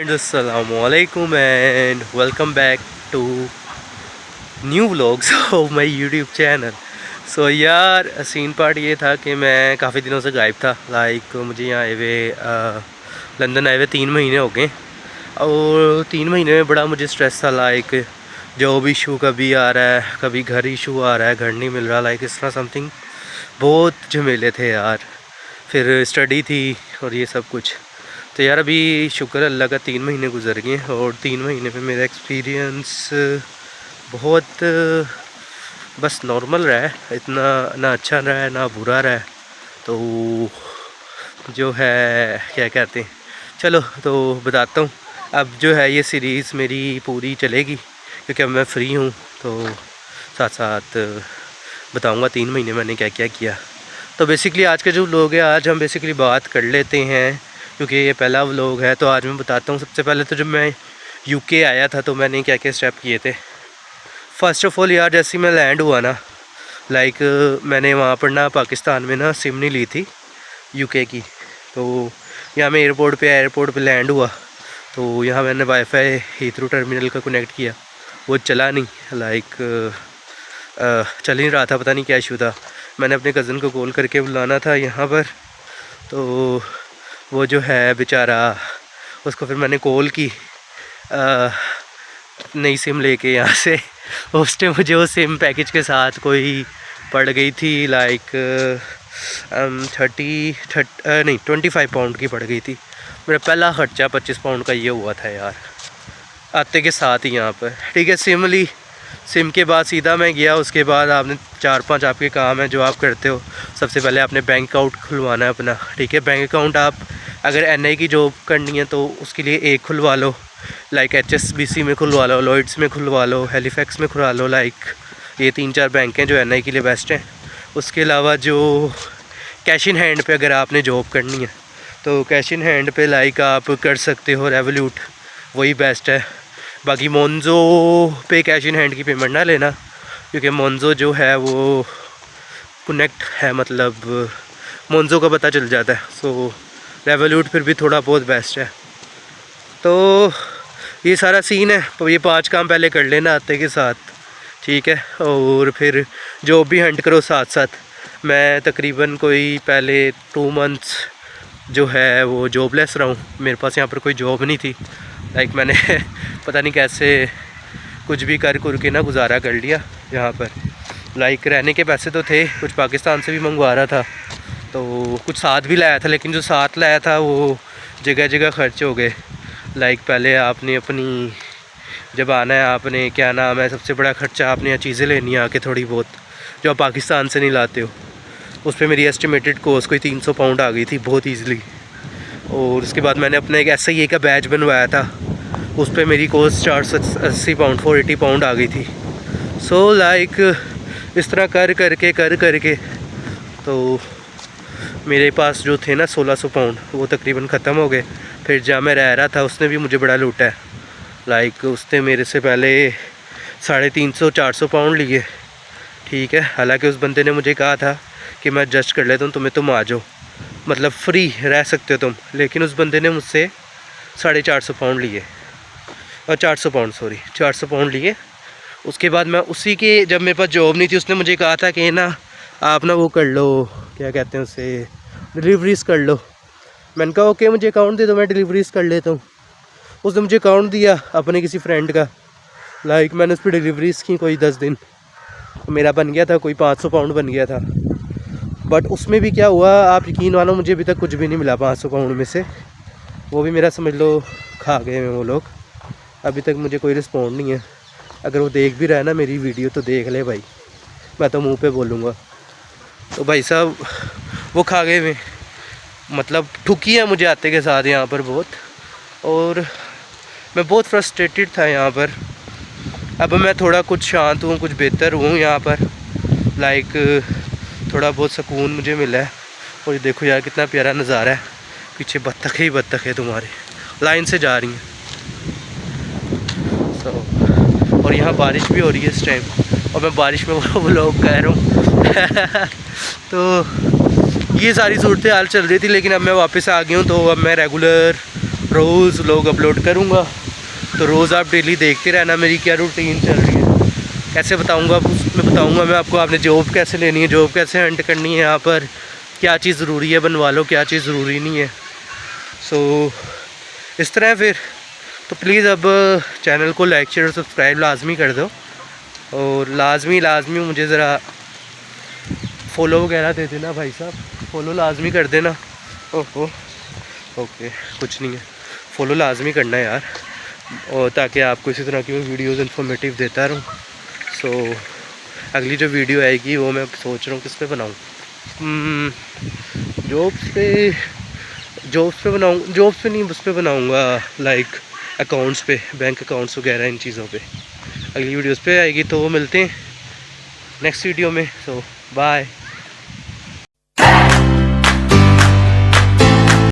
Assalamualaikum and welcome back to new vlogs of my YouTube channel. So यार scene part ये था कि मैं काफ़ी दिनों से गायब था। मुझे यहाँ आए हुए लंदन आए हुए 3 महीने हो गए और 3 महीने में बड़ा मुझे स्ट्रेस था। जॉब इशू कभी आ रहा है, कभी घर इशू आ रहा है, घर नहीं मिल रहा, इस तरह समथिंग बहुत झमेले थे यार। फिर स्टडी थी और ये सब कुछ। तो यार अभी शुक्र अल्लाह का 3 महीने गुजर गए और 3 महीने में मेरा एक्सपीरियंस बहुत बस नॉर्मल रहा है। इतना ना अच्छा रहा है ना बुरा रहा है। तो जो है क्या कहते हैं, चलो तो बताता हूँ। अब जो है ये सीरीज़ मेरी पूरी चलेगी क्योंकि अब मैं फ्री हूँ, तो साथ साथ बताऊँगा 3 महीने मैंने क्या क्या किया। तो बेसिकली आज के जो व्लॉग है, आज हम बेसिकली बात कर लेते हैं क्योंकि ये पहला व्लॉग है। तो आज मैं बताता हूँ। सबसे पहले तो जब मैं यूके आया था तो मैंने क्या क्या स्टेप किए थे। फ़र्स्ट ऑफ़ ऑल यार, जैसे मैं लैंड हुआ ना, मैंने वहाँ पर ना पाकिस्तान में ना सिम नहीं ली थी यूके की। तो यहाँ मैं एयरपोर्ट पे लैंड हुआ तो यहाँ मैंने वाईफाई हीथ्रो टर्मिनल का कनेक्ट किया, वो चला नहीं। चल नहीं रहा था, पता नहीं क्या इशू था। मैंने अपने कज़न को कॉल करके बुलाना था यहाँ पर, तो वो जो है बेचारा, उसको फिर मैंने कॉल की नई सिम लेके यहाँ से। उस टाइम मुझे वो सिम पैकेज के साथ कोई पड़ गई थी 25 पाउंड की पड़ गई थी। मेरा पहला खर्चा 25 पाउंड का ये हुआ था यार, आते के साथ ही यहाँ पर। ठीक है, सिम ली, सिम के बाद सीधा मैं गया। उसके बाद आपने 4-5 आपके काम हैं जो आप करते हो। सबसे पहले आपने बैंक अकाउंट खुलवाना है अपना। ठीक है, बैंक अकाउंट आप अगर एनआई की जॉब करनी है तो उसके लिए एक खुलवा लो, HSBC में खुलवा लो, लॉयड्स में खुलवा लो, हैलिफैक्स में खुलवा लो। ये 3-4 बैंक हैं जो एनआई के लिए बेस्ट हैं। उसके अलावा जो कैश इन हैंड पे अगर आपने जॉब करनी है तो कैश इन हैंड पे आप कर सकते हो रेवोल्यूट, वही बेस्ट है। बाकी मोन्जो पे कैश इन हैंड की पेमेंट ना लेना क्योंकि मोन्जो जो है वो कनेक्ट है, मतलब मोन्जो का पता चल जाता है। सो रेवोल्यूट फिर भी थोड़ा बहुत बेस्ट है। तो ये सारा सीन है। तो ये 5 काम पहले कर लेना आते के साथ, ठीक है। और फिर जॉब भी हंट करो साथ साथ। मैं तकरीबन कोई पहले 2 मंथ्स जो है वो जॉबलेस रहा हूँ। मेरे पास यहाँ पर कोई जॉब नहीं थी। मैंने पता नहीं कैसे कुछ भी कर के ना गुजारा कर लिया यहाँ पर। रहने के पैसे तो थे, कुछ पाकिस्तान से भी मंगवा रहा था, तो कुछ साथ भी लाया था, लेकिन जो साथ लाया था वो जगह जगह खर्च हो गए। पहले आपने अपनी जब आना है, आपने क्या नाम है, सबसे बड़ा खर्चा आपने यहाँ चीज़ें लेनी है आके थोड़ी बहुत जो आप पाकिस्तान से नहीं लाते हो। उस पर मेरी एस्टिमेटेड कॉस्ट कोई 300 पाउंड आ गई थी बहुत ईज़िली। और उसके बाद मैंने अपना एक SIA का बैच बनवाया था, उस पर मेरी कॉस्ट 480 पाउंड 480 पाउंड आ गई थी। सो इस तरह कर करके तो मेरे पास जो थे ना 1600 पाउंड वो तकरीबन ख़त्म हो गए। फिर जहाँ मैं रह रहा था उसने भी मुझे बड़ा लूटा है। उसने मेरे से पहले 350-400 पाउंड लिए, ठीक है। हालांकि उस बंदे ने मुझे कहा था कि मैं एडजस्ट कर लेता हूँ, तुम आ जाओ, मतलब फ्री रह सकते हो तुम। लेकिन उस बंदे ने मुझसे 450 पाउंड लिए, और 400 पाउंड लिए। उसके बाद मैं उसी के, जब मेरे पास जॉब नहीं थी, उसने मुझे कहा था कि ना आप ना वो कर लो, क्या कहते हैं उसे, डिलीवरीज कर लो। मैंने कहा ओके, मुझे अकाउंट दे दो, मैं डिलीवरीज कर लेता हूँ। उसने मुझे अकाउंट दिया अपने किसी फ्रेंड का। मैंने उस पर डिलीवरीज की कोई 10 दिन, मेरा बन गया था कोई 500 पाउंड बन गया था। बट उसमें भी क्या हुआ, आप यकीन मानो, मुझे अभी तक कुछ भी नहीं मिला 500 पाउंड में से। वो भी मेरा समझ लो खा गए हैं वो लोग। अभी तक मुझे कोई रिस्पॉन्ड नहीं है। अगर वो देख भी रहा है ना मेरी वीडियो तो देख ले भाई, मैं तो मुंह पे बोलूँगा। तो भाई साहब वो खा गए में, मतलब ठुकी है मुझे आते के साथ यहाँ पर बहुत। और मैं बहुत फ्रस्ट्रेटेड था यहाँ पर। अब मैं थोड़ा कुछ शांत हूँ, कुछ बेहतर हूँ यहाँ पर। थोड़ा बहुत सुकून मुझे मिला है। और ये देखो यार कितना प्यारा नज़ारा है, पीछे बत्तख ही बत्तख है तुम्हारे लाइन से जा रही हैं। और यहाँ बारिश भी हो रही है इस टाइम, और मैं बारिश में वो लोग कह रहा हूँ। तो ये सारी सूरत हाल चल रही थी, लेकिन अब मैं वापस आ गया हूँ। तो अब मैं रेगुलर रोज़ व्लॉग अपलोड करूँगा, तो रोज़ आप डेली देखते रहना मेरी क्या रूटीन चल रही है। कैसे बताऊँगा, उसमें बताऊँगा मैं आपको आपने जॉब कैसे लेनी है, जॉब कैसे हंट करनी है, यहाँ पर क्या चीज़ ज़रूरी है बनवा लो, क्या चीज़ ज़रूरी नहीं है। सो इस तरह फिर तो प्लीज़ अब चैनल को लाइक शेयर और सब्सक्राइब लाजमी कर दो, और लाजमी मुझे ज़रा फॉलो वगैरह दे देना भाई साहब, फॉलो लाजमी कर देना। ओहो ओके, कुछ नहीं है, फॉलो लाजमी करना है यार, और ताकि आपको इसी तरह की मैं वीडियोज़ इन्फॉर्मेटिव देता रहूँ। सो अगली जो वीडियो आएगी वो मैं सोच रहा हूँ किस पे बनाऊँ। जॉब्स पे बनाऊँ, जॉब्स पे नहीं, उस पे बनाऊँगा लाइक अकाउंट्स पे, बैंक अकाउंट्स वगैरह इन चीज़ों पे अगली वीडियोस पे आएगी। तो वो मिलते हैं नेक्स्ट वीडियो में। सो बाय।